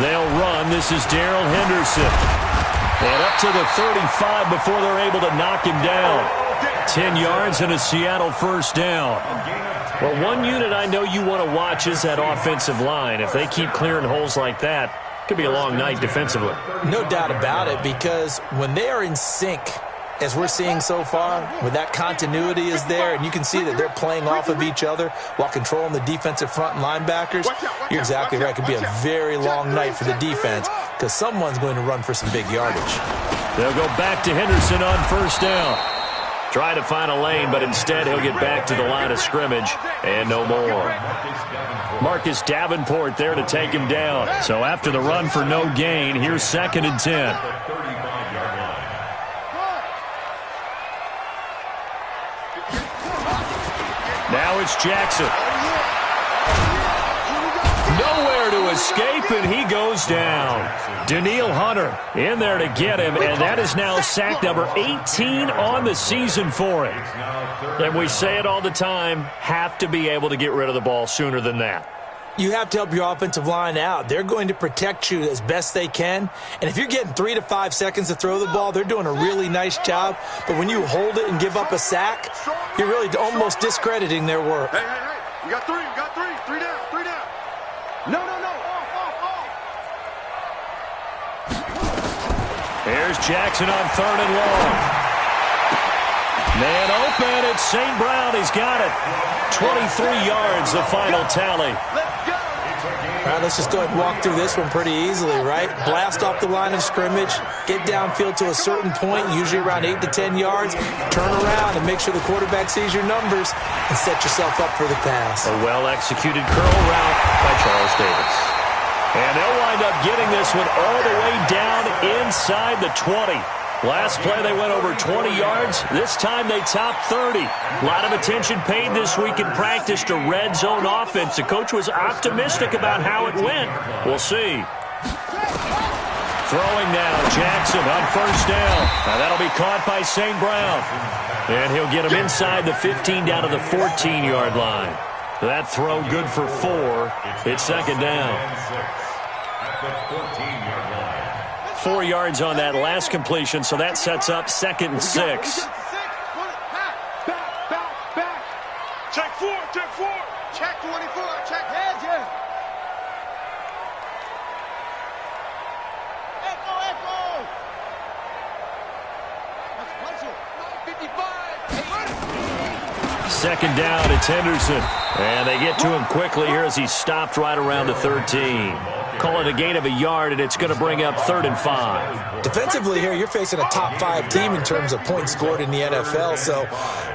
They'll run. This is Darrell Henderson. And up to the 35 before they're able to knock him down. 10 yards and a Seattle first down. Well, one unit I know you want to watch is that offensive line. If they keep clearing holes like that, it could be a long night defensively. No doubt about it, because when they are in sync, as we're seeing so far, when that continuity is there, and you can see that they're playing off of each other while controlling the defensive front and linebackers, you're exactly right. It could be a very long night for the defense because someone's going to run for some big yardage. They'll go back to Henderson on first down. Try to find a lane, but instead he'll get back to the line of scrimmage and no more. Marcus Davenport there to take him down. So after the run for no gain, here's 2nd and 10. Now it's Jackson. Nowhere to escape, and he goes down. Danielle Hunter in there to get him, and that is now sack number 18 on the season for him. And we say it all the time, have to be able to get rid of the ball sooner than that. You have to help your offensive line out. They're going to protect you as best they can. And if you're getting 3 to 5 seconds to throw the ball, they're doing a really nice job. But when you hold it and give up a sack, you're really almost discrediting their work. Hey, you got 3, you got 3. 3 down, 3 down. No. Off. Here's Jackson on 3rd and long. Man open, it's St. Brown. He's got it. 23 yards, the final tally. All right, let's just go ahead and walk through this one pretty easily, right? Blast off the line of scrimmage, get downfield to a certain point, usually around 8 to 10 yards, turn around and make sure the quarterback sees your numbers and set yourself up for the pass. A well-executed curl route by Charles Davis. And they'll wind up getting this one all the way down inside the 20. Last play, they went over 20 yards. This time, they topped 30. A lot of attention paid this week in practice to red zone offense. The coach was optimistic about how it went. We'll see. Throwing now, Jackson on first down. Now, that'll be caught by St. Brown. And he'll get him inside the 15 down to the 14-yard line. That throw good for 4. It's 2nd down. 4 yards on that last completion, so that sets up 2nd and 6. Back. Check 4. Check 24. Check heads, yeah. Echo. That's 55. 2nd down, it's Henderson. And they get to him quickly here as he stopped right around the 13. Call it a gain of a yard, and it's going to bring up 3rd and 5. Defensively here, you're facing a top 5 team in terms of points scored in the NFL. So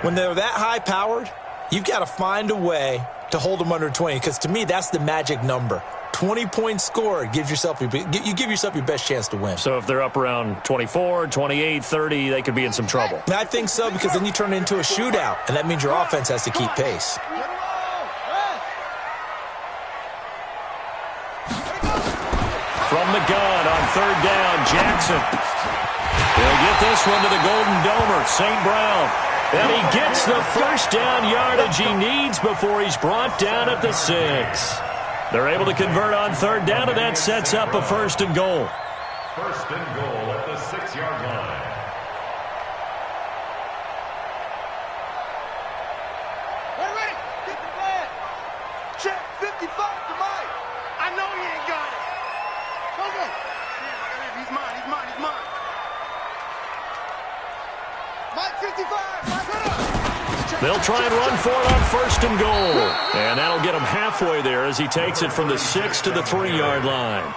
when they're that high-powered, you've got to find a way to hold them under 20, because to me, that's the magic number. 20 points scored, you give yourself your best chance to win. So if they're up around 24, 28, 30, they could be in some trouble. I think so, because then you turn it into a shootout, and that means your offense has to keep pace. From the gun on 3rd down, Jackson. He'll get this one to the Golden Domer, St. Brown. And he gets the first down yardage he needs before he's brought down at the 6. They're able to convert on 3rd down, and that sets up a 1st and goal. 1st and goal at the 6-yard line. Ready? Get the flag. Check 55 to Mike. I know he ain't got it. Okay. He's mine. Mike 55. Mike, hit up. They'll try and run for it on 1st and goal. And that'll get him halfway there as he takes it from the 6 to the 3-yard line.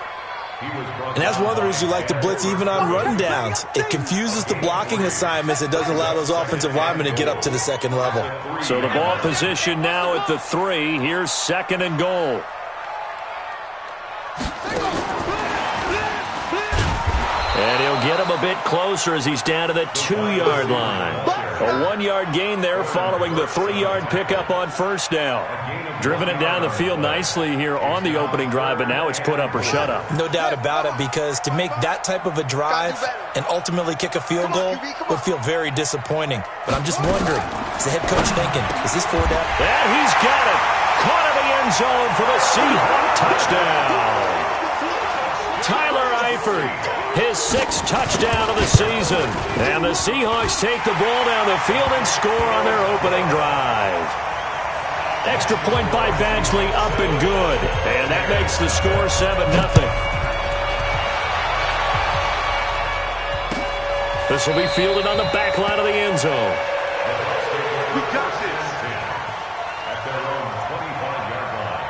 And that's one of the reasons you like to blitz even on rundowns. It confuses the blocking assignments. It doesn't allow those offensive linemen to get up to the 2nd level. So the ball position now at the 3. Here's 2nd and goal. And he'll get him a bit closer as he's down to the 2-yard line. A 1-yard gain there following the 3-yard pickup on 1st down. Driven it down the field nicely here on the opening drive, but now it's put up or shut up. No doubt about it, because to make that type of a drive and ultimately kick a field goal would feel very disappointing. But I'm just wondering, is the head coach thinking, is this 4 down? And he's got it. Caught in the end zone for the Seahawks touchdown. Tyler Eifert, his 6th touchdown of the season. And the Seahawks take the ball down the field and score on their opening drive. Extra point by Badgley, up and good. And that makes the score 7-0. This will be fielded on the back line of the end zone. We got this at their own 25-yard line.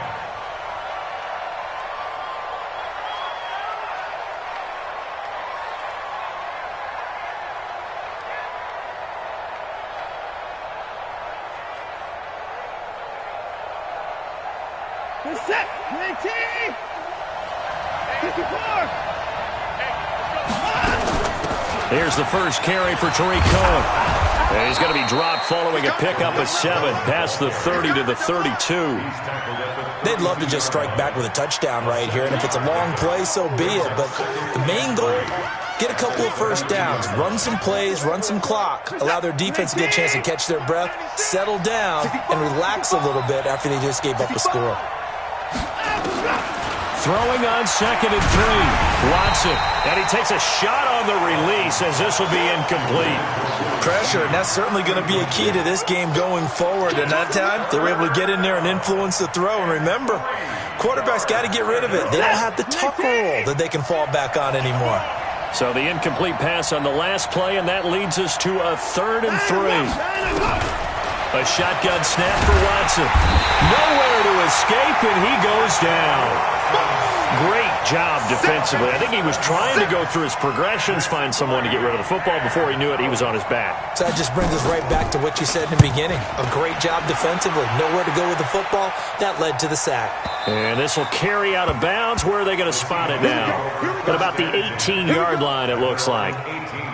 Good set. PAT. 54. Here's the first carry for Tariq Cohen. And he's going to be dropped following a pickup of 7 past the 30 to the 32. They'd love to just strike back with a touchdown right here, and if it's a long play, so be it. But the main goal, get a couple of first downs, run some plays, run some clock, allow their defense to get a chance to catch their breath, settle down, and relax a little bit after they just gave up a score. Throwing on 2nd and 3. Watson, and he takes a shot on the release as this will be incomplete. Pressure, and that's certainly going to be a key to this game going forward. And that time, they were able to get in there and influence the throw. And remember, quarterbacks got to get rid of it. They don't have the tuck roll that they can fall back on anymore. So the incomplete pass on the last play, and that leads us to a 3rd and 3. A shotgun snap for Watson. Nowhere to escape, and he goes down. Great job defensively. I think he was trying to go through his progressions, find someone to get rid of the football. Before he knew it, he was on his back. So that just brings us right back to what you said in the beginning. A great job defensively. Nowhere to go with the football. That led to the sack. And this will carry out of bounds. Where are they going to spot it now? At about the 18-yard line, it looks like. 18-yard line.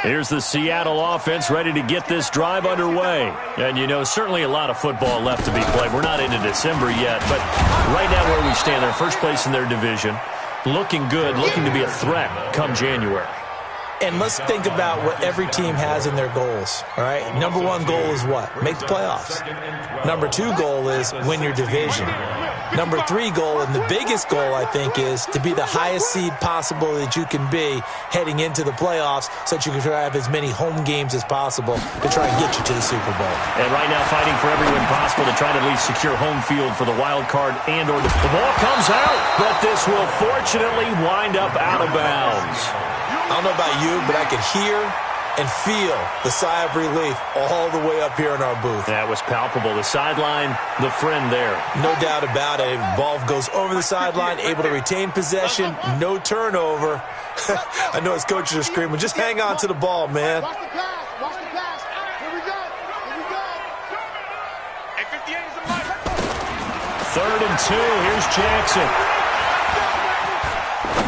Here's the Seattle offense ready to get this drive underway. And, you know, certainly a lot of football left to be played. We're not into December yet, but right now where we stand, they're first place in their division. Looking good, looking to be a threat come January. And let's think about what every team has in their goals, all right? Number 1 goal is what? Make the playoffs. Number 2 goal is win your division. Number 3 goal, and the biggest goal, I think, is to be the highest seed possible that you can be heading into the playoffs so that you can try to have as many home games as possible to try and get you to the Super Bowl. And right now fighting for every win possible to try to at least secure home field for the wild card and or the ball comes out, but this will fortunately wind up out of bounds. I don't know about you, but I could hear and feel the sigh of relief all the way up here in our booth. That was palpable. The sideline, the friend there. No doubt about it. Ball goes over the sideline, able to retain possession, no turnover. I know his coaches are screaming, just hang on to the ball, man. Watch the pass. Watch the pass. Here we go. Here we go. Hey, 58 is the mic. 3rd and 2. Here's Jackson.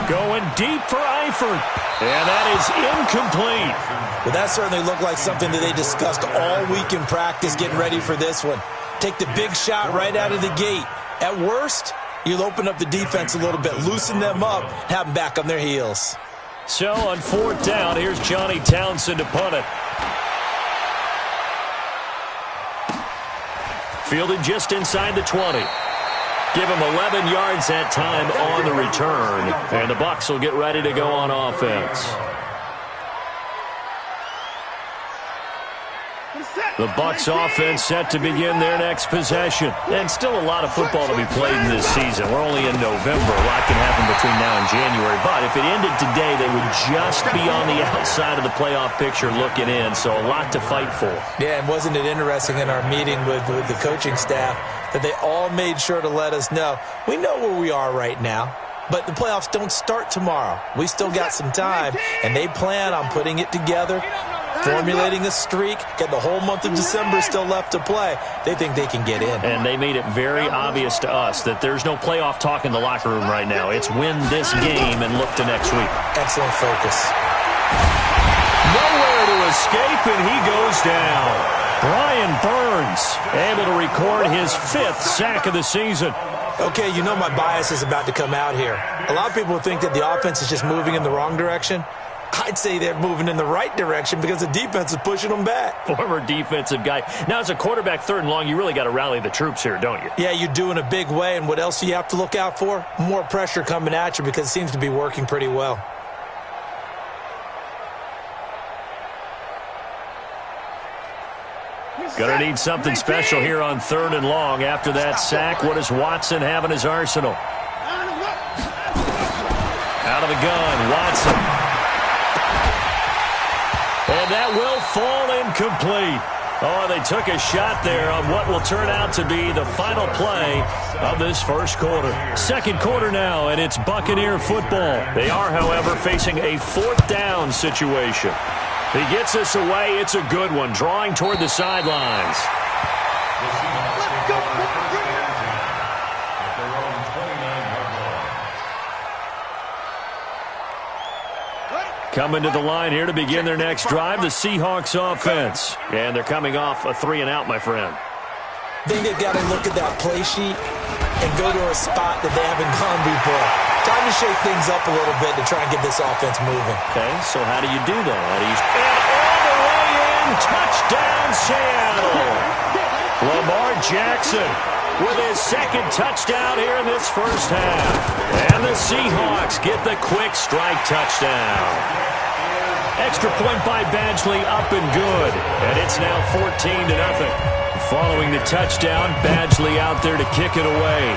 Going deep for Eifert. And that is incomplete. Well, that certainly looked like something that they discussed all week in practice getting ready for this one. Take the big shot right out of the gate. At worst, you'll open up the defense a little bit, loosen them up, have them back on their heels. So on 4th down, here's Johnny Townsend to punt it. Fielded just inside the 20. Give him 11 yards that time on the return. And the Bucs will get ready to go on offense. The Bucs offense set to begin their next possession. And still a lot of football to be played in this season. We're only in November. A lot can happen between now and January. But if it ended today, they would just be on the outside of the playoff picture looking in. So a lot to fight for. Yeah, and wasn't it interesting in our meeting with the coaching staff that they all made sure to let us know, we know where we are right now, but the playoffs don't start tomorrow. We still got some time, and they plan on putting it together, formulating a streak, get the whole month of December still left to play. They think they can get in. And they made it very obvious to us that there's no playoff talk in the locker room right now. It's win this game and look to next week. Excellent focus. Nowhere to escape, and he goes down. Brian Burns able to record his 5th sack of the season. Okay, you know my bias is about to come out here. A lot of people think that the offense is just moving in the wrong direction. I'd say they're moving in the right direction because the defense is pushing them back. Former defensive guy. Now, as a quarterback, 3rd and long, you really got to rally the troops here, don't you? Yeah, you do in a big way, and what else do you have to look out for? More pressure coming at you because it seems to be working pretty well. Going to need something special here on 3rd and long. After that sack, what does Watson have in his arsenal? Out of the gun, Watson. And that will fall incomplete. Oh, they took a shot there on what will turn out to be the final play of this first quarter. Second quarter now, and it's Buccaneer football. They are, however, facing a 4th down situation. He gets this away. It's a good one, drawing toward the sidelines. Coming to the line here to begin their next drive, the Seahawks offense. And they're coming off a 3-and-out, my friend. I think they've got to look at that play sheet and go to a spot that they haven't gone before. Time to shake things up a little bit to try and get this offense moving. Okay, so how do you do that? And all the way in, touchdown Seattle. Lamar Jackson with his 2nd touchdown here in this first half. And the Seahawks get the quick strike touchdown. Extra point by Badgley, up and good. And it's now 14-0. Following the touchdown, Badgley out there to kick it away.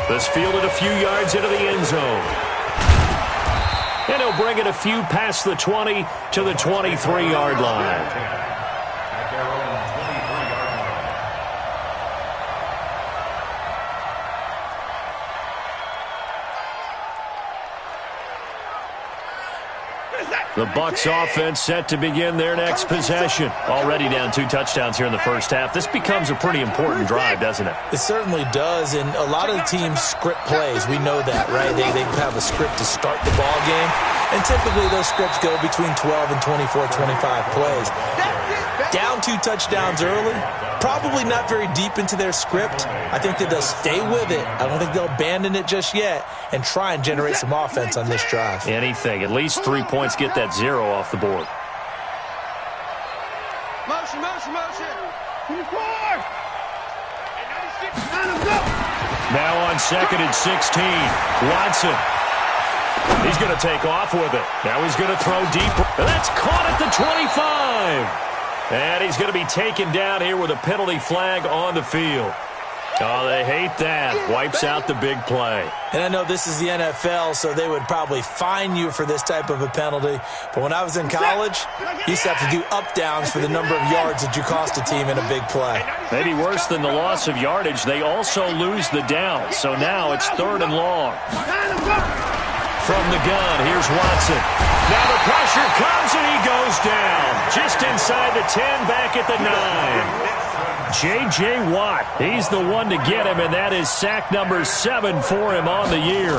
This fielded a few yards into the end zone. And he'll bring it a few past the 20 to the 23-yard line. The Bucs offense set to begin their next possession. Already down 2 touchdowns here in the first half. This becomes a pretty important drive, doesn't it? It certainly does, and a lot of the teams script plays. We know that, right? They have a script to start the ball game, and typically those scripts go between 12 and 24, 25 plays. Down 2 touchdowns early, probably not very deep into their script. I think that they'll stay with it. I don't think they'll abandon it just yet and try and generate some offense on this drive. Anything. At least 3 points, get that 0 off the board. Motion. Now on 2nd and 16, Watson. He's going to take off with it. Now he's going to throw deep. That's caught at the 25. And he's going to be taken down here with a penalty flag on the field. Oh, they hate that. Wipes out the big play. And I know this is the NFL, so they would probably fine you for this type of a penalty. But when I was in college, you used to have to do up-downs for the number of yards that you cost a team in a big play. Maybe worse than the loss of yardage, they also lose the down. So now it's 3rd and long. From the gun, here's Watson. Now the pressure comes and he goes down. Just inside the 10, back at the 9. J.J. Watt, he's the one to get him, and that is sack number 7 for him on the year.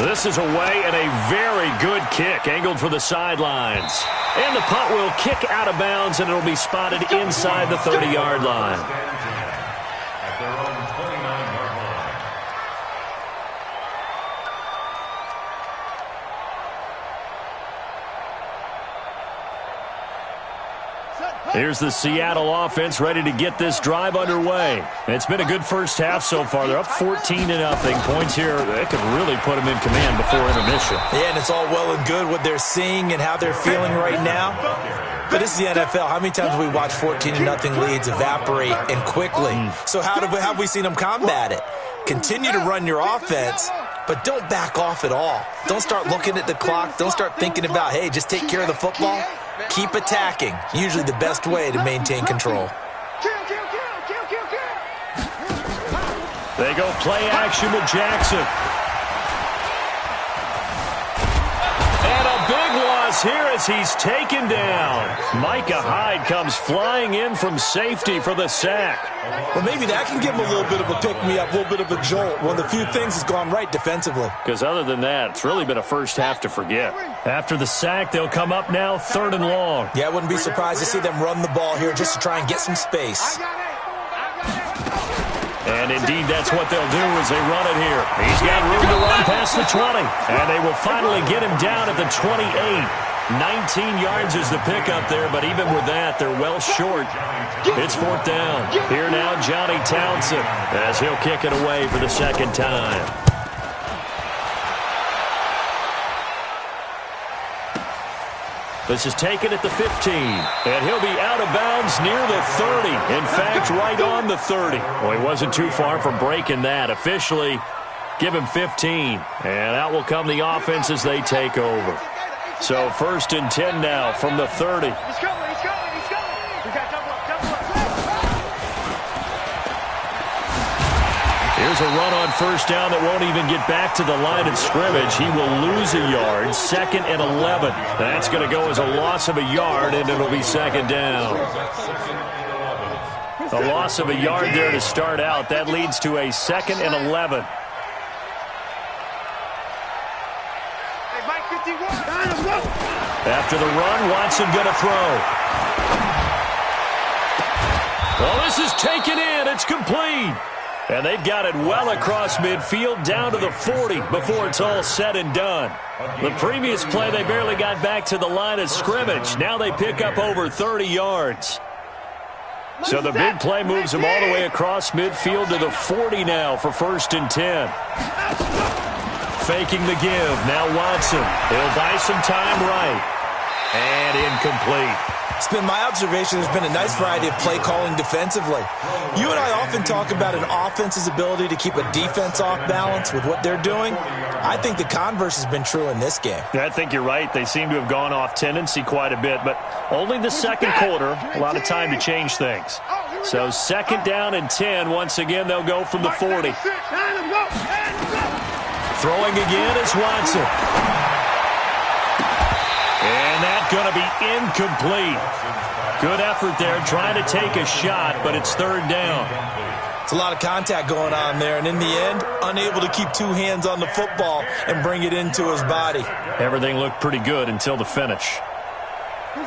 This is away and a very good kick, angled for the sidelines. And the punt will kick out of bounds, and it'll be spotted inside the 30-yard line. Here's the Seattle offense ready to get this drive underway. It's been a good first half so far. They're up 14-0. Points here, they could really put them in command before intermission. Yeah, and it's all well and good what they're seeing and how they're feeling right now. But this is the NFL. How many times have we watched 14-0 leads evaporate and quickly? So how have we seen them combat it? Continue to run your offense, but don't back off at all. Don't start looking at the clock. Don't start thinking about, hey, just take care of the football. Keep attacking. Usually the best way to maintain control. They go play action with Jackson. And a big loss here as he's taken down. Micah Hyde comes flying in from safety for the sack. Well, maybe that can give him a little bit of a pick-me-up, a little bit of a jolt. One of the few things has gone right defensively. Because other than that, it's really been a first half to forget. After the sack, they'll come up now 3rd and long. Yeah, I wouldn't be surprised to see them run the ball here just to try and get some space. And indeed, that's what they'll do as they run it here. He's got room to run past the 20. And they will finally get him down at the 28. 19 yards is the pickup there, but even with that, they're well short. It's 4th down. Here now, Johnny Townsend, as he'll kick it away for the second time. This is taken at the 15, and he'll be out of bounds near the 30. In fact, right on the 30. Well, he wasn't too far from breaking that. Officially, give him 15, and out will come the offense as they take over. So 1st and 10 now from the 30. He's coming. We got double up. Here's a run on 1st down that won't even get back to the line of scrimmage. He will lose a yard. 2nd and 11. That's going to go as a loss of a yard, and it'll be 2nd down. A loss of a yard there to start out. That leads to a 2nd and 11. After the run, Watson going to throw. Well, this is taken in. It's complete. And they've got it well across midfield down to the 40 before it's all said and done. The previous play, they barely got back to the line of scrimmage. Now they pick up over 30 yards. So the big play moves them all the way across midfield to the 40 now for 1st and 10. Faking the give. Now Watson. He'll buy some time right. And incomplete. It's been my observation there's been a nice variety of play calling defensively. You and I often talk about an offense's ability to keep a defense off balance with what they're doing. I think the converse has been true in this game. I think you're right. They seem to have gone off tendency quite a bit, but only the second quarter, a lot of time to change things. So 2nd down and 10. Once again, they'll go from the 40. Throwing again is Watson. And that's going to be incomplete. Good effort there trying to take a shot, but it's 3rd down. It's a lot of contact going on there, and in the end, unable to keep 2 hands on the football and bring it into his body. Everything looked pretty good until the finish.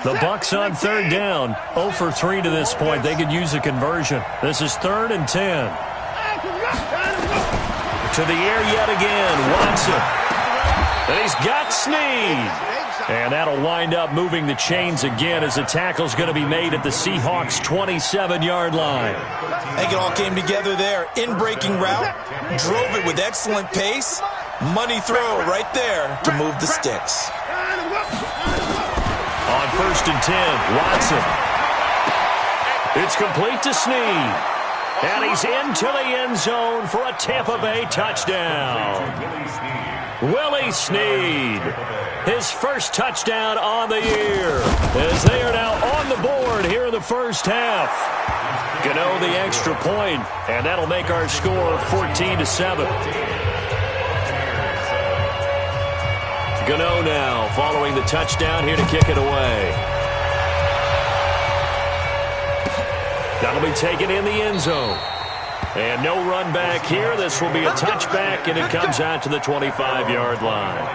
The Bucs on 3rd down. 0 for 3 to this point. They could use a conversion. This is 3rd and 10. To the air yet again, Watson. And he's got Snead. And that'll wind up moving the chains again as the tackle's going to be made at the Seahawks' 27-yard line. I think it all came together there. In-breaking route, drove it with excellent pace. Money throw right there to move the sticks. On 1st and 10, Watson. It's complete to Snead. And he's into the end zone for a Tampa Bay touchdown. Willie Snead, his first touchdown on the year, as they are now on the board here in the first half. Gano the extra point, and that'll make our score 14-7. Gano now following the touchdown here to kick it away. That'll be taken in the end zone. And no run back here. This will be a touchback, and it comes out to the 25-yard line.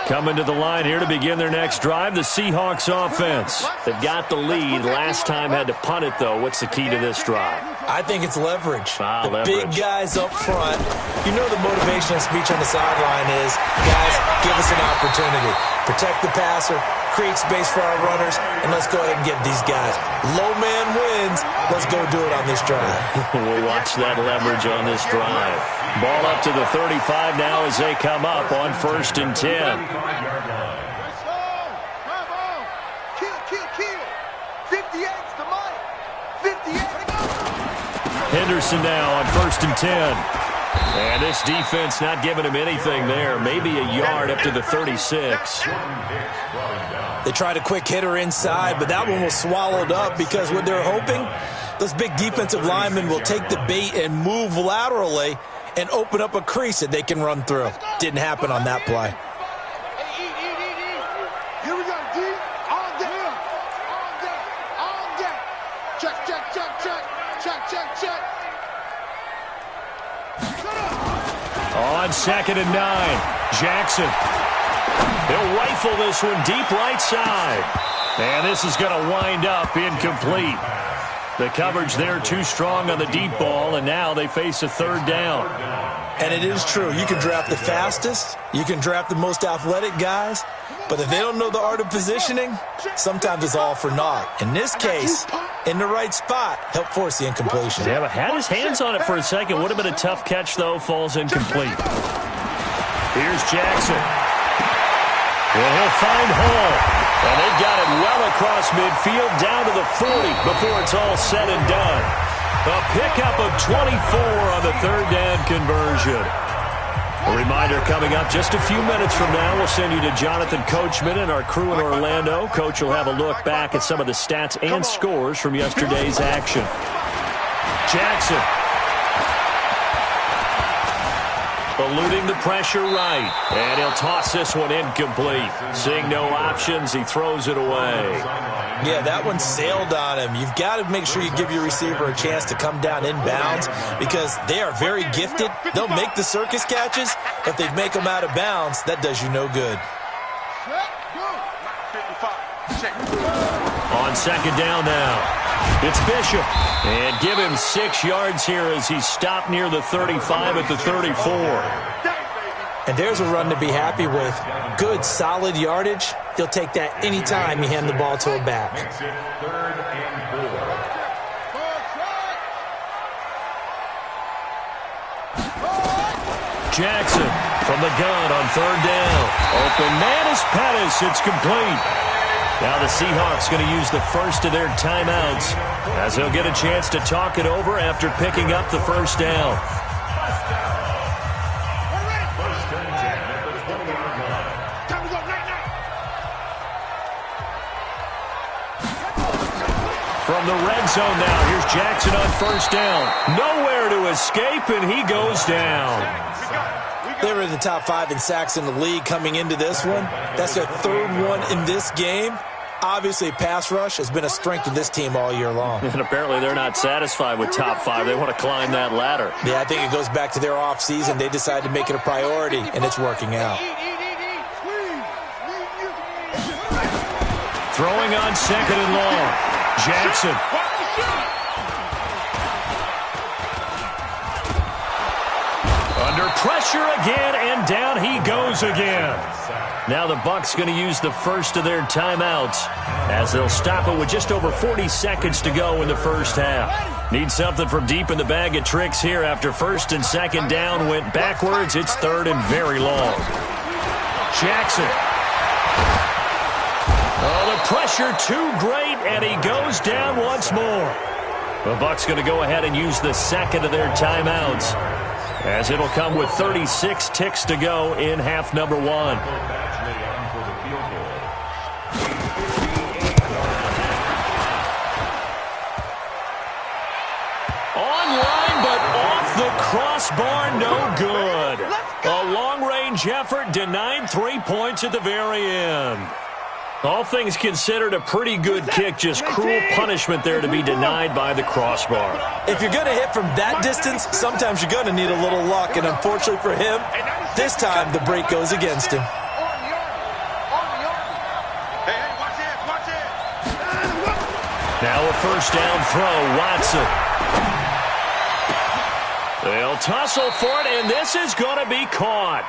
Coming to the line here to begin their next drive, the Seahawks offense. They've got the lead. Last time had to punt it, though. What's the key to this drive? I think it's leverage. Leverage. Big guys up front. You know the motivational speech on the sideline is, guys, give us an opportunity. Protect the passer, create space for our runners, and let's go ahead and get these guys. Low man wins. Let's go do it on this drive. We'll watch that leverage on this drive. Ball up to the 35 now as they come up on 1st and 10. Henderson now on 1st and 10. And this defense not giving him anything there. Maybe a yard up to the 36. They tried a quick hitter inside, but that one was swallowed up because what they're hoping, those big defensive linemen will take the bait and move laterally and open up a crease that they can run through. Didn't happen on that play. Here we go, D. On deck. On deck. Check. On 2nd and 9, Jackson. He'll rifle this one deep right side. And this is going to wind up incomplete. The coverage there too strong on the deep ball, and now they face a third down. And it is true. You can draft the fastest. You can draft the most athletic guys. But if they don't know the art of positioning, sometimes it's all for naught. In this case, in the right spot, help force the incompletion. Yeah, but had his hands on it for a second. Would have been a tough catch, though. Falls incomplete. Here's Jackson. Well, he'll find Hall. And they've got it well across midfield, down to the 40 before it's all said and done. A pickup of 24 on the third down conversion. A reminder coming up just a few minutes from now, we'll send you to Jonathan Coachman and our crew in Orlando. Coach will have a look back at some of the stats and scores from yesterday's action. Jackson. Eluding the pressure right. And he'll toss this one incomplete. Seeing no options, he throws it away. Yeah, that one sailed on him. You've got to make sure you give your receiver a chance to come down inbounds because they are very gifted. They'll make the circus catches. If they make them out of bounds, that does you no good. On second down now. It's Bishop. And give him 6 yards here as he's stopped near the 35 at the 34. And there's a run to be happy with. Good, solid yardage. He'll take that anytime you hand the ball to a back. Jackson from the gun on third down. Open man is Pettis. It's complete. Now the Seahawks going to use the first of their timeouts as they'll get a chance to talk it over after picking up the first down. From the red zone now, here's Jackson on first down. Nowhere to escape, and he goes down. They were in the top 5 in sacks in the league coming into this one. That's their third one in this game. Obviously, pass rush has been a strength of this team all year long. And apparently they're not satisfied with top 5. They want to climb that ladder. Yeah, I think it goes back to their offseason. They decided to make it a priority, and it's working out. Throwing on second and long. Jackson. Under pressure again, and down he goes again. Now the Bucs going to use the first of their timeouts as they'll stop it with just over 40 seconds to go in the first half. Need something from deep in the bag of tricks here after first and second down went backwards. It's third and very long. Jackson. Oh, the pressure too great, and he goes down once more. The Bucs going to go ahead and use the second of their timeouts, as it'll come with 36 ticks to go in half number 1. Online, but off the crossbar, no good. A long-range effort denied 3 points at the very end. All things considered, a pretty good kick, just cruel punishment there to be denied by the crossbar. If you're going to hit from that distance, sometimes you're going to need a little luck, and unfortunately for him, this time the break goes against him. Now a first down throw, Watson. They'll tussle for it, and this is going to be caught.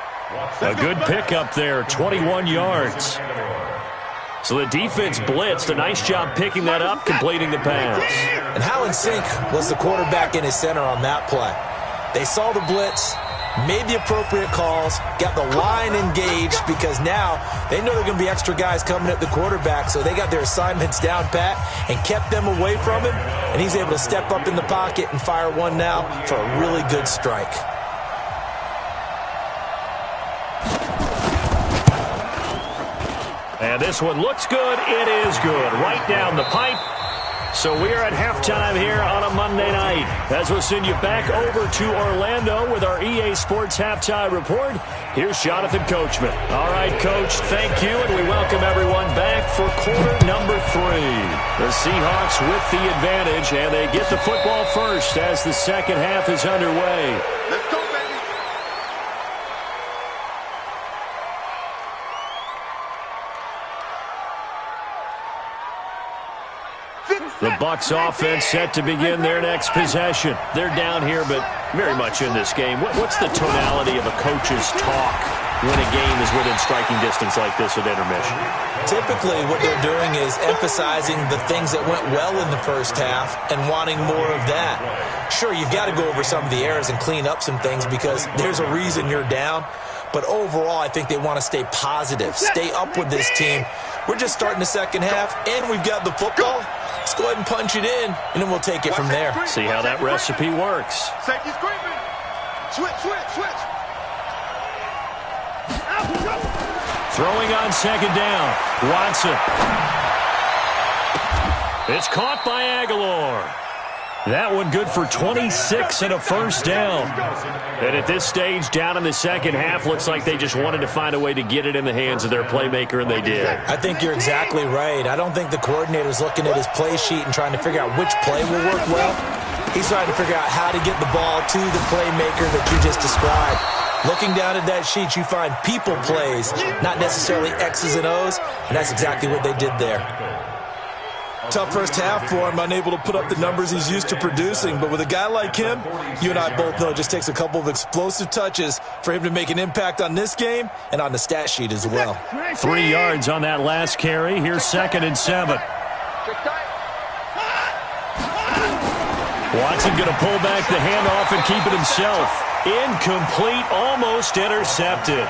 A good pickup there, 21 yards. So the defense blitzed. A nice job picking that up, completing the pass. And how in sync was the quarterback in his center on that play? They saw the blitz, made the appropriate calls, got the line engaged because now they know there are going to be extra guys coming at the quarterback, so they got their assignments down pat and kept them away from him, and he's able to step up in the pocket and fire one now for a really good strike. And this one looks good. It is good. Right down the pipe. So we are at halftime here on a Monday night, as we'll send you back over to Orlando with our EA Sports Halftime Report. Here's Jonathan Coachman. All right, Coach, thank you, and we welcome everyone back for quarter number 3. The Seahawks with the advantage, and they get the football first as the second half is underway. Let's go, baby. The Bucs offense set to begin their next possession. They're down here, but very much in this game. What's the tonality of a coach's talk when a game is within striking distance like this at intermission? Typically, what they're doing is emphasizing the things that went well in the first half and wanting more of that. Sure, you've got to go over some of the errors and clean up some things because there's a reason you're down. But overall, I think they want to stay positive, stay up with this team. We're just starting the second half, and we've got the football. Let's go ahead and punch it in, and then we'll take it from there. See how that recipe works. Safety screaming. Switch. Throwing on second down. Watson. It's caught by Aguilar. That one good for 26 and a first down. And at this stage, down in the second half, looks like they just wanted to find a way to get it in the hands of their playmaker, and they did. I think you're exactly right. I don't think the coordinator's looking at his play sheet and trying to figure out which play will work well. He's trying to figure out how to get the ball to the playmaker that you just described. Looking down at that sheet, you find people plays, not necessarily X's and O's, and that's exactly what they did there. Tough first half for him, unable to put up the numbers he's used to producing. But with a guy like him, you and I both know it just takes a couple of explosive touches for him to make an impact on this game and on the stat sheet as well. 3 yards on that last carry. Here's 2nd and 7. Watson going to pull back the handoff and keep it himself. Incomplete, almost intercepted.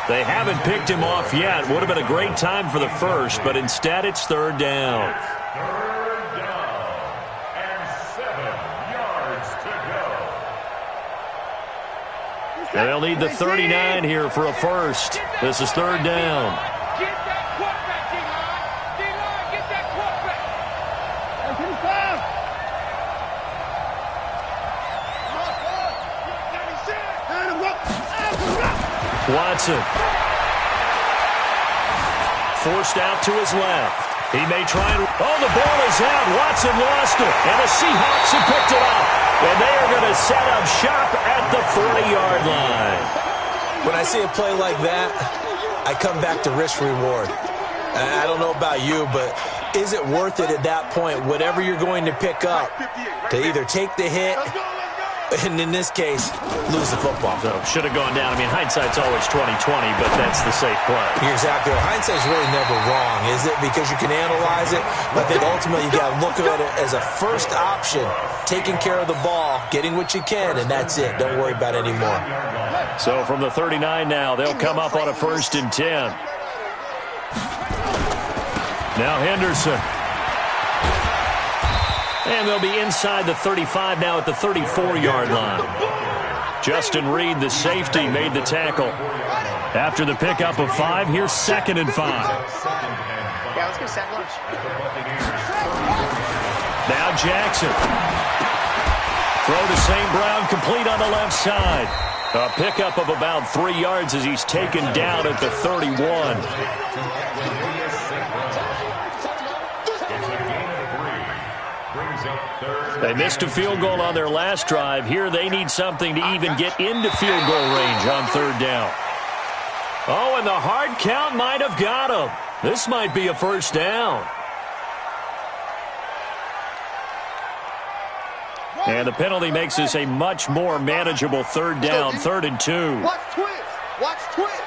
They haven't picked him off yet. Would have been a great time for the first, but instead it's 3rd down. 3rd down and 7 yards to go. And they'll need the 39 here for a first. This is 3rd down. Get that quarterback, D-line. D-line, get that quarterback. Watson. Forced out to his left. He may try and... Oh, the ball is out. Watson lost it. And the Seahawks have picked it up. And they are going to set up shop at the 40-yard line. When I see a play like that, I come back to risk-reward. I don't know about you, but is it worth it at that point, whatever you're going to pick up, to either take the hit, and in this case, lose the football? So should have gone down. I mean, hindsight's always 20/20, but that's the safe play. You're exactly right. Hindsight's really never wrong, is it? Because you can analyze it, but then ultimately you got to look at it as a first option, taking care of the ball, getting what you can, and that's it. Don't worry about it anymore. So from the 39 now, they'll come up on a 1st and 10. Now Henderson. And they'll be inside the 35 now at the 34-yard line. Justin Reed, the safety, made the tackle. After the pickup of 5, here's 2nd and 5. Yeah, let's go set lunch. Now Jackson. Throw to St. Brown, complete on the left side. A pickup of about 3 yards as he's taken down at the 31. They missed a field goal on their last drive. Here they need something to even get into field goal range on 3rd down. Oh, and the hard count might have got him. This might be a first down. And the penalty makes this a much more manageable 3rd down, 3rd and 2. Watch twist. Watch twist.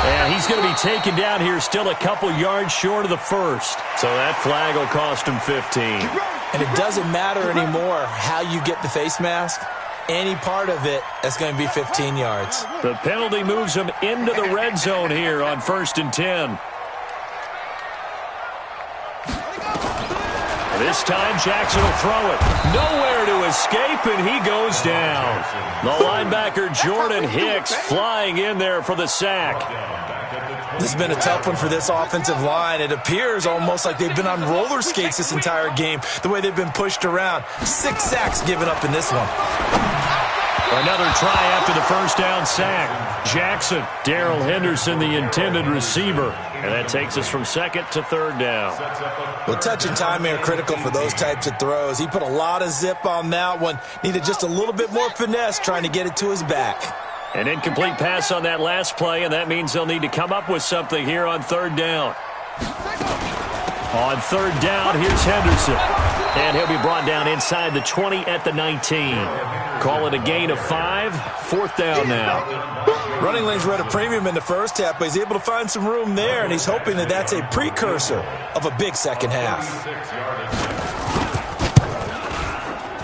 And he's going to be taken down here still a couple yards short of the first. So that flag will cost him 15. And it doesn't matter anymore how you get the face mask. Any part of it, that's going to be 15 yards. The penalty moves him into the red zone here on 1st and 10. This time Jackson will throw it. Nowhere to escape, and he goes down. The linebacker Jordan Hicks flying in there for the sack. This has been a tough one for this offensive line. It appears almost like they've been on roller skates this entire game, the way they've been pushed around. 6 sacks given up in this one. Another try after the first down sack. Jackson, Darrell Henderson, the intended receiver. And that takes us from 2nd to 3rd down. Well, touch and timing are critical for those types of throws. He put a lot of zip on that one. Needed just a little bit more finesse trying to get it to his back. An incomplete pass on that last play, and that means they'll need to come up with something here on third down. On third down, here's Henderson. And he'll be brought down inside the 20 at the 19. Call it a gain of 5. Fourth down now. Running lanes were at a premium in the first half, but he's able to find some room there, and he's hoping that that's a precursor of a big second half.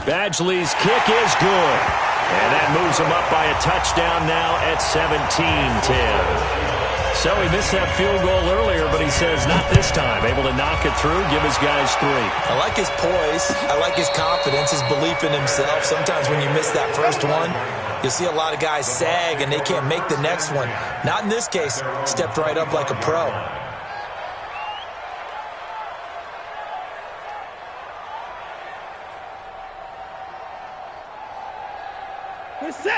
Badgley's kick is good. And that moves him up by a touchdown now at 17-10. So he missed that field goal earlier, but he says not this time. Able to knock it through, give his guys 3. I like his poise. I like his confidence, his belief in himself. Sometimes when you miss that first one, you'll see a lot of guys sag and they can't make the next one. Not in this case. Stepped right up like a pro.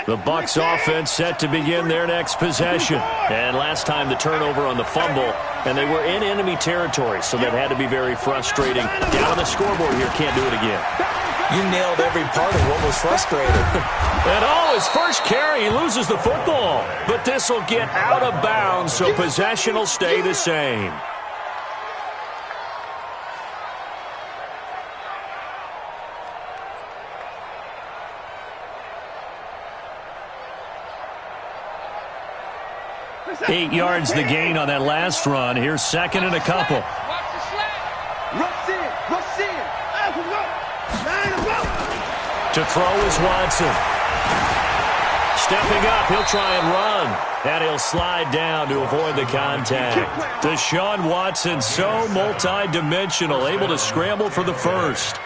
The Bucs offense set to begin their next possession. And last time the turnover on the fumble, and they were in enemy territory, so that had to be very frustrating. Down on the scoreboard here, can't do it again. You nailed every part of what was frustrating. And his first carry, he loses the football. But this will get out of bounds, so possession will stay the same. Eight yards the gain on that last run. Here's second and a couple. To throw is Watson. Stepping up, he'll try and run. And he'll slide down to avoid the contact. Deshaun Watson, so multi-dimensional, able to scramble for the first.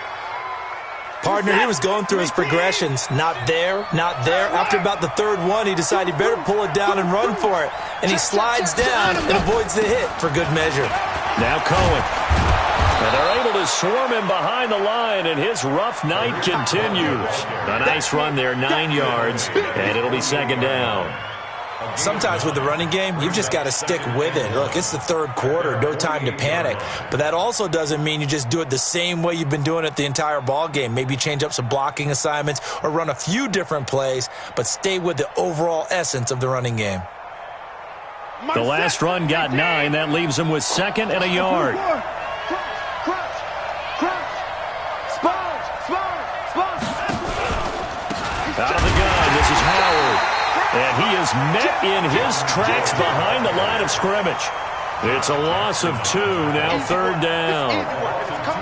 Partner, he was going through his progressions. Not there, not there. After about the third one, he decided he better pull it down and run for it. And he slides down and avoids the hit for good measure. Now Cohen. And they're able to swarm him behind the line, and his rough night continues. A nice run there, 9 yards, and it'll be second down. Sometimes with the running game, you've just got to stick with it. Look, it's the third quarter, no time to panic. But that also doesn't mean you just do it the same way you've been doing it the entire ball game. Maybe change up some blocking assignments or run a few different plays, but stay with the overall essence of the running game. The last run got 9. That leaves him with second and a yard. Out of the gun, this is Howard. And he is met in his tracks behind the line of scrimmage. It's a loss of 2, now third down.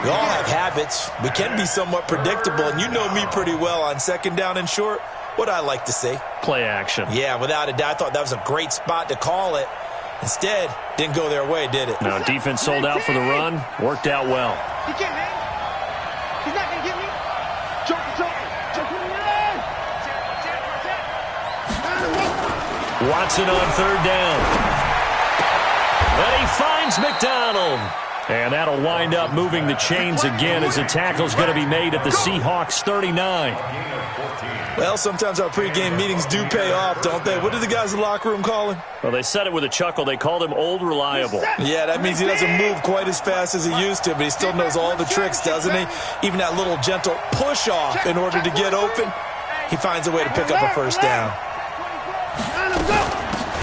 We all have habits. We can be somewhat predictable, and you know me pretty well on second down and short. What I like to say? Play action. Yeah, without a doubt, I thought that was a great spot to call it. Instead, didn't go their way, did it? No, defense sold out for the run. Worked out well. He can't hang. He's not going to get me. Choke. Watson on third down. And he finds McDonald. And that'll wind up moving the chains again as the tackle's going to be made at the Seahawks 39. Well, sometimes our pregame meetings do pay off, don't they? What did the guys in the locker room call him? Well, they said it with a chuckle. They called him Old Reliable. Yeah, that means he doesn't move quite as fast as he used to, but he still knows all the tricks, doesn't he? Even that little gentle push-off in order to get open, he finds a way to pick up a first down.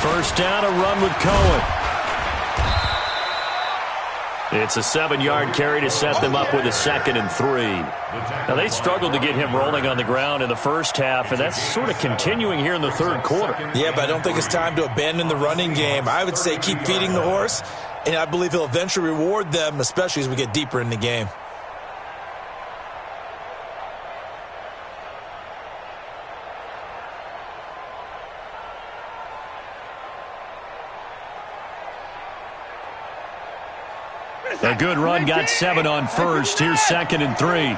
First down, a run with Cohen. It's a 7-yard carry to set them up with a 2nd and 3. Now, they struggled to get him rolling on the ground in the first half, and that's sort of continuing here in the third quarter. Yeah, but I don't think it's time to abandon the running game. I would say keep feeding the horse, and I believe he'll eventually reward them, especially as we get deeper in the game. A good run, got 7 on first. Here's 2nd and 3.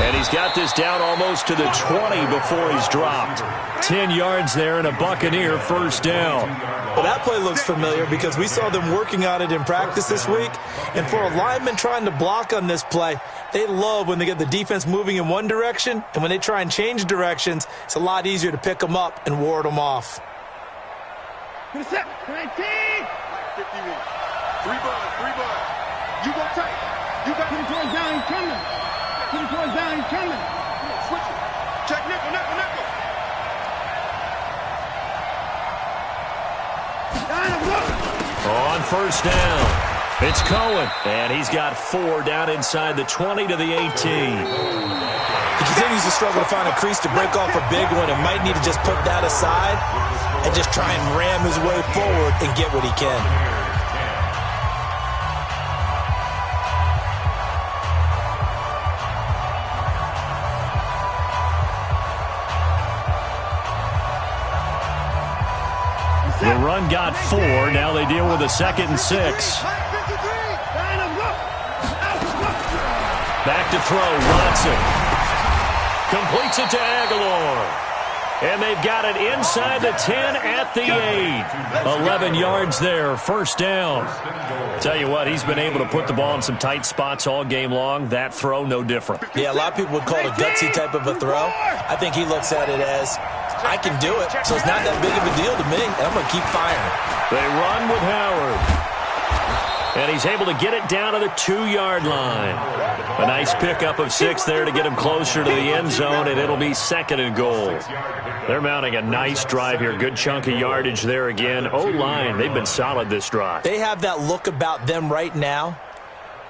And he's got this down almost to the 20 before he's dropped. 10 yards there and a Buccaneer first down. Well, that play looks familiar because we saw them working on it in practice this week. And for a lineman trying to block on this play, they love when they get the defense moving in one direction, and when they try and change directions, it's a lot easier to pick them up and ward them off. 19. 3 bucks. You go tight. You got him towards down, he's coming. Put him towards down, he's coming. Switch it. Check nickel, nickel, nickel. On first down, it's Cohen, and he's got 4 down inside the 20 to the 18. He continues to struggle to find a crease to break off a big one and might need to just put that aside and just try and ram his way forward and get what he can. The run got 4. Now they deal with a 2nd and 6. Back to throw, Watson. Completes it to Aguilar. And they've got it inside the 10 at the 8. 11 yards there, first down. Tell you what, he's been able to put the ball in some tight spots all game long. That throw, no different. Yeah, a lot of people would call it a gutsy type of a throw. I think he looks at it as, I can do it, so it's not that big of a deal to me, and I'm going to keep firing. They run with Howard. And he's able to get it down to the 2-yard line. A nice pickup of 6 there to get him closer to the end zone, and it'll be 2nd and goal. They're mounting a nice drive here. Good chunk of yardage there again. O-line, they've been solid this drive. They have that look about them right now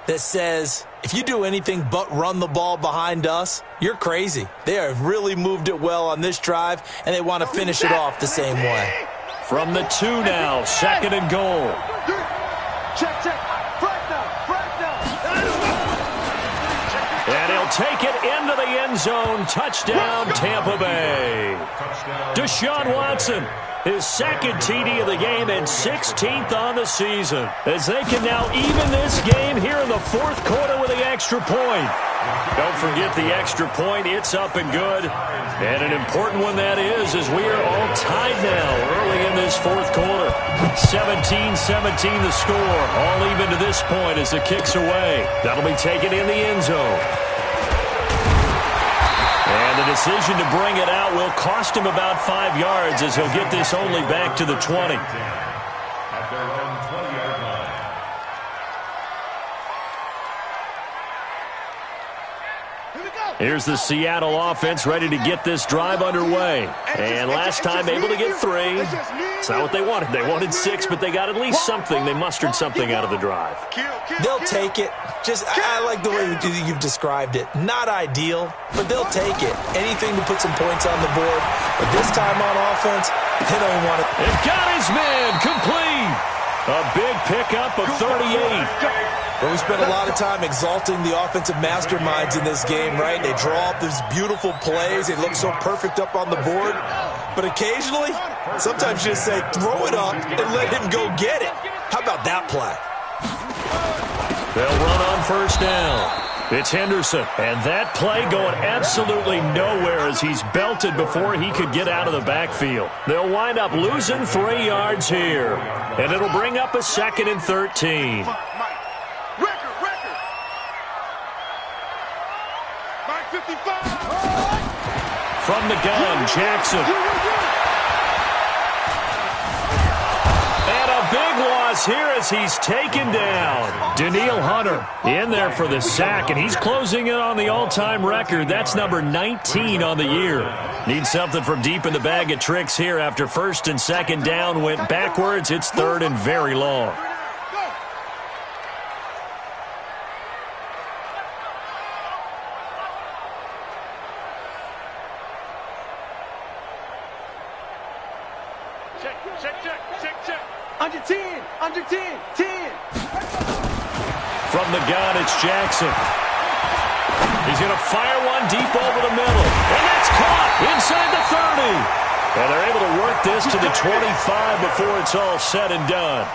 that says, if you do anything but run the ball behind us, you're crazy. They have really moved it well on this drive, and they want to finish it off the same way. From the 2 now, 2nd and goal. Check, check. Flag down. And he'll take it into the end zone. Touchdown, Tampa Bay. Deshaun Watson, his 2nd TD of the game and 16th on the season, as they can now even this game here in the 4th quarter with the extra point. Don't forget the extra point. It's up and good. And an important one that is, as we are all tied now early in this 4th quarter. 17-17 the score. All even to this point as the kick's away. That'll be taken in the end zone. And the decision to bring it out will cost him about 5 yards, as he'll get this only back to the 20. At their own 20-yard line. Here's the Seattle offense ready to get this drive underway. And last time able to get 3. It's not what they wanted. They wanted 6, but they got at least something. They mustered something out of the drive. They'll take it. I like the way you've described it. Not ideal, but they'll take it. Anything to put some points on the board. But this time on offense, they don't want it. And got his man complete. A big pickup of 38. But we spent a lot of time exalting the offensive masterminds in this game, right? They draw up these beautiful plays. They look so perfect up on the board. But occasionally, sometimes you just say, throw it up and let him go get it. How about that play? They'll run on first down. It's Henderson, and that play going absolutely nowhere as he's belted before he could get out of the backfield. They'll wind up losing 3 yards here, and it'll bring up a 2nd and 13. From the gun, Jackson. And a big loss here as he's taken down. Danielle Hunter in there for the sack, and he's closing in on the all-time record. That's number 19 on the year. Needs something from deep in the bag of tricks here after 1st and 2nd down went backwards. It's 3rd and very long. Check. Under 10. From the gun, it's Jackson. He's going to fire one deep over the middle. And that's caught inside the 30. And they're able to work this to the 25 before it's all said and done.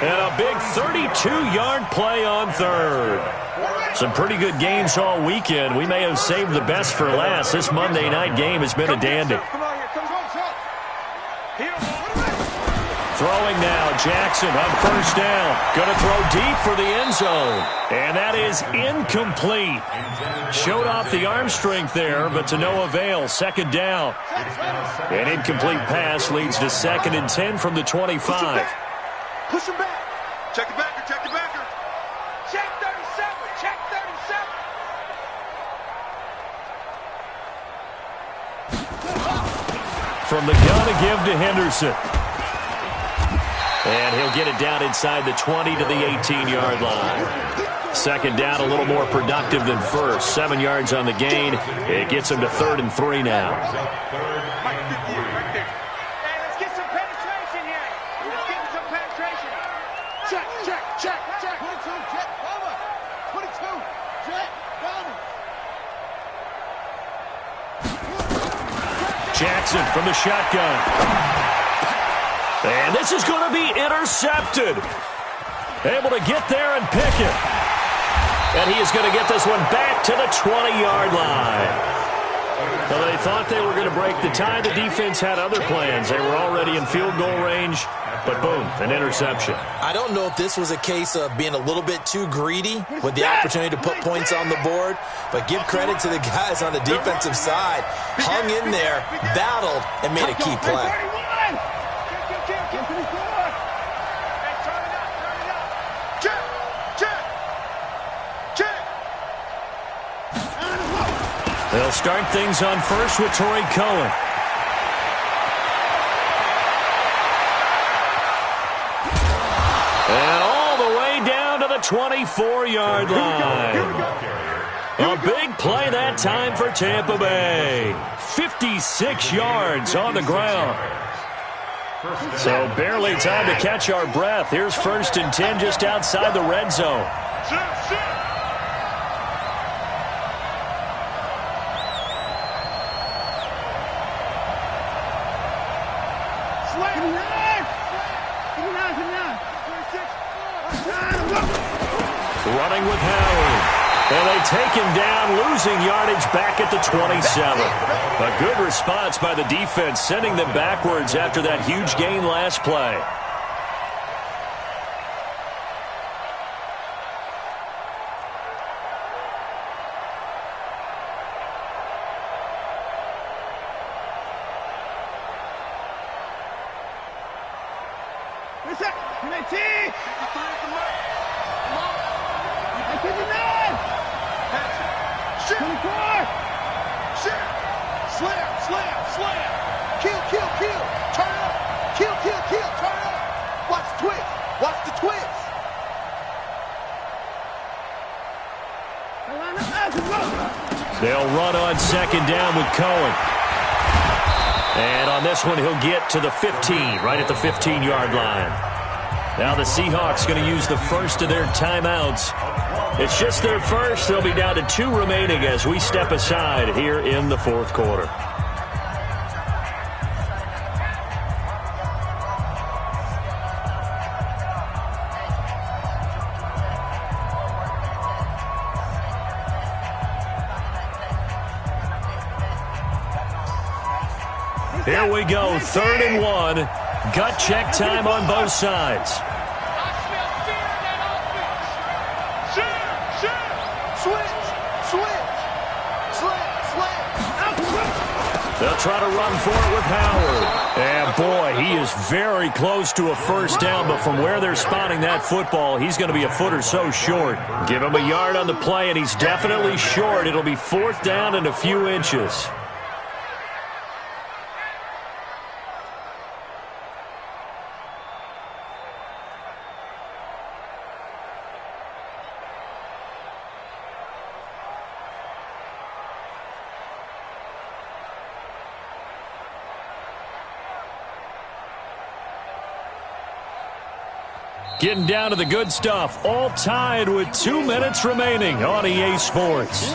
And a big 32-yard play on 3rd. Some pretty good games all weekend. We may have saved the best for last. This Monday night game has been a dandy. Throwing now, Jackson on first down. Going to throw deep for the end zone. And that is incomplete. Showed off the arm strength there, but to no avail. 2nd down. An incomplete pass leads to 2nd and 10 from the 25. Push him back. Check the backer. Check 37. Check. From the gun to give to Henderson. And he'll get it down inside the 20 to the 18-yard line. Second down, a little more productive than first. 7 yards on the gain. It gets him to 3rd and 3 now. Let's get some penetration here. Let's get some penetration. Check, check, check, check. 22, check, cover. 22, check, cover. Jackson from the shotgun. And this is going to be intercepted. Able to get there and pick it. And he is going to get this one back to the 20-yard line. Well, they thought they were going to break the tie. The defense had other plans. They were already in field goal range. But boom, an interception. I don't know if this was a case of being a little bit too greedy with the opportunity to put points on the board, but give credit to the guys on the defensive side. Hung in there, battled, and made a key play. They'll start things on first with Torrey Cohen. And all the way down to the 24-yard line. A big play that time for Tampa Bay. 56 yards on the ground. So barely time to catch our breath. Here's 1st and 10 just outside the red zone. Running with Howard. And they take him down, losing yardage back at the 27. A good response by the defense, sending them backwards after that huge gain last play. They'll run on 2nd down with Cohen. And on this one, he'll get to the 15, right at the 15-yard line. Now the Seahawks going to use the first of their timeouts. It's just their first. They'll be down to 2 remaining as we step aside here in the 4th quarter. Here we go, 3rd and 1. Gut check time on both sides. They'll try to run for it with Howard. And boy, he is very close to a first down, but from where they're spotting that football, he's going to be a foot or so short. Give him a yard on the play, and he's definitely short. It'll be 4th down and a few inches. Getting down to the good stuff, all tied with 2 minutes remaining on EA Sports.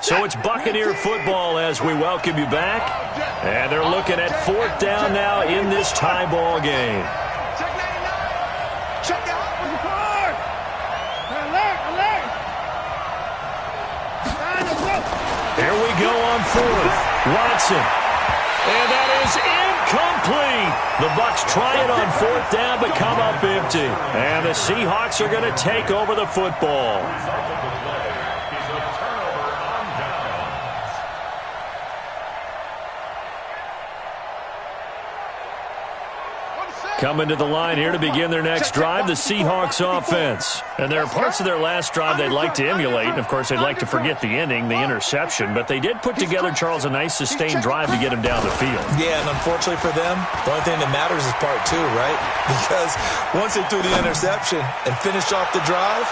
So it's Buccaneer football as we welcome you back. And they're looking at 4th down now in this tie ball game. Check 99. Check out for the card. Alert, alert. Here we go on 4th. Watson. And that is incomplete. The Bucs try it on 4th down, but come up empty. And the Seahawks are going to take over the football. Coming to the line here to begin their next drive, the Seahawks offense. And there are parts of their last drive they'd like to emulate, and, of course, they'd like to forget the ending, the interception. But they did put together, Charles, a nice sustained drive to get him down the field. Yeah, and unfortunately for them, the only thing that matters is part 2, right? Because once they threw the interception and finished off the drive,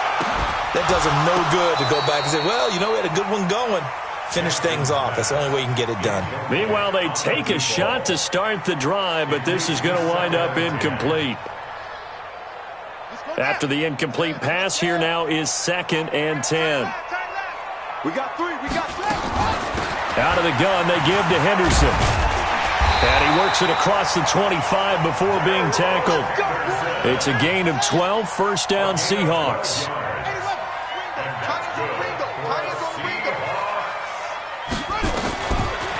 that does them no good to go back and say, well, you know, we had a good one going. Finish things off. That's the only way you can get it done. Meanwhile, they take a shot to start the drive, but this is going to wind up incomplete. After the incomplete pass, here now is 2nd and 10. We got 3. We got 3. Out of the gun, they give to Henderson. And he works it across the 25 before being tackled. It's a gain of 12, 1st down Seahawks.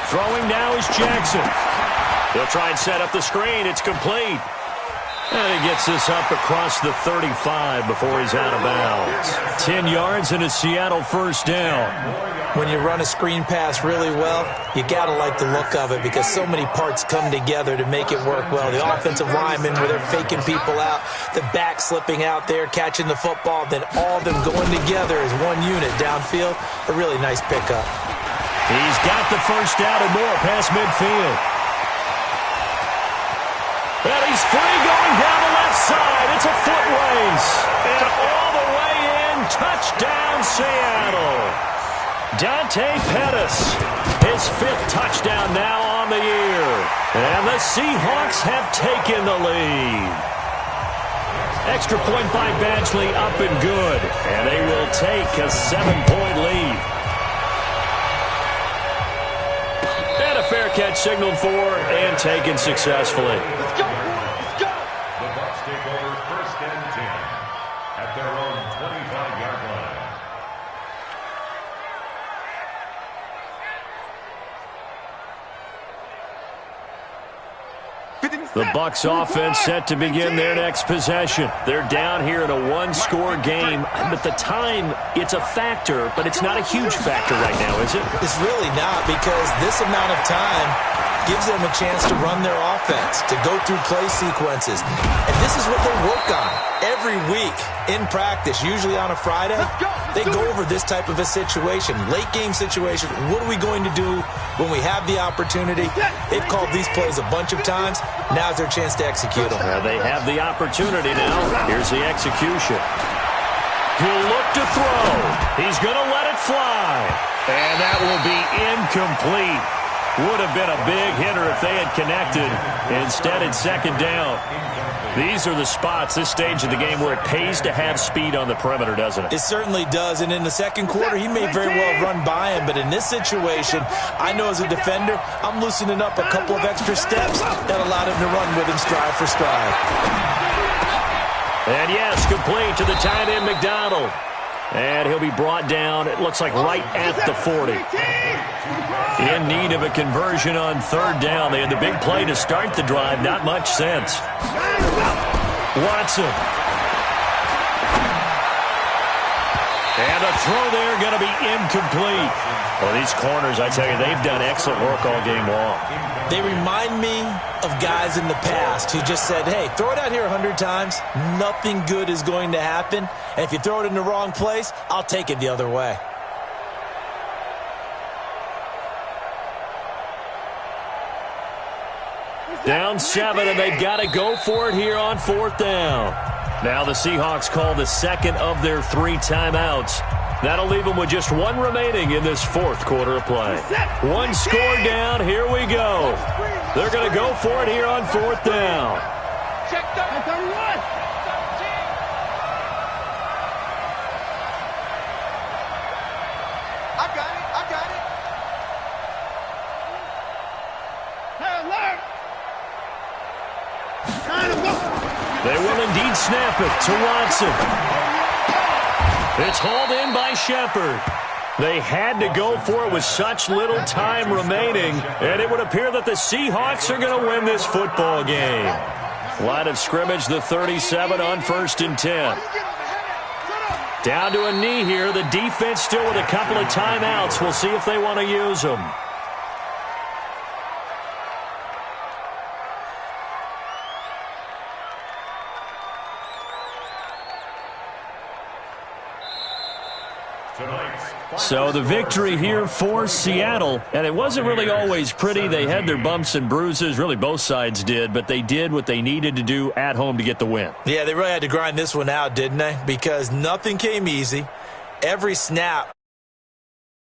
Throwing now is Jackson. They'll try and set up the screen. It's complete. And he gets this up across the 35 before he's out of bounds. 10 yards and a Seattle 1st down. When you run a screen pass really well, you got to like the look of it because so many parts come together to make it work well. The offensive linemen, where they're faking people out, the back slipping out there, catching the football, then all of them going together as one unit downfield. A really nice pickup. He's got the 1st down and more past midfield. And he's free going down the left side. It's a foot race. And all the way in, touchdown Seattle. Dante Pettis, his 5th touchdown now on the year. And the Seahawks have taken the lead. Extra point by Badgley up and good. And they will take a 7-point lead. And a fair catch signaled for and taken successfully. Let's go, let's go. The Bucs take over 1st and 10 at their own 25-yard line. The Bucs offense set to begin their next possession. They're down here in a 1-score game, but the time, it's a factor, but it's not a huge factor right now, is it? It's really not, because this amount of time gives them a chance to run their offense, to go through play sequences. And this is what they work on every week in practice, usually on a Friday. They go over this type of a situation, late game situation. What are we going to do when we have the opportunity? They've called these plays a bunch of times. Now's their chance to execute them. They have the opportunity now. Here's the execution. He'll look to throw. He's going to let it fly. And that will be incomplete. Would have been a big hitter if they had connected. Instead, it's 2nd down. These are the spots, this stage of the game, where it pays to have speed on the perimeter, doesn't it? It certainly does. And in the 2nd quarter, he may very well run by him. But in this situation, I know as a defender, I'm loosening up a couple of extra steps that allowed him to run with him stride for stride. And yes, complete to the tight end, McDonald. And he'll be brought down, it looks like right at the 40. In need of a conversion on 3rd down. They had the big play to start the drive. Not much sense. Watson. And a throw there going to be incomplete. Well, these corners, I tell you, they've done excellent work all game long. They remind me of guys in the past who just said, hey, throw it out here 100 times. Nothing good is going to happen. And if you throw it in the wrong place, I'll take it the other way. Down 7, and they've got to go for it here on 4th down. Now the Seahawks call the 2nd of their 3 timeouts. That'll leave them with just 1 remaining in this 4th quarter of play. 1 score down, here we go. They're going to go for it here on 4th down. Check that. 31. I got it. Hey, alert. They will indeed snap it to Watson. It's hauled in by Shepard. They had to go for it with such little time remaining, and it would appear that the Seahawks are going to win this football game. Line of scrimmage, the 37 on 1st and 10. Down to a knee here. The defense still with a couple of timeouts. We'll see if they want to use them. So the victory here for Seattle, and it wasn't really always pretty. They had their bumps and bruises, really both sides did, but they did what they needed to do at home to get the win. Yeah, they really had to grind this one out, didn't they? Because nothing came easy. Every snap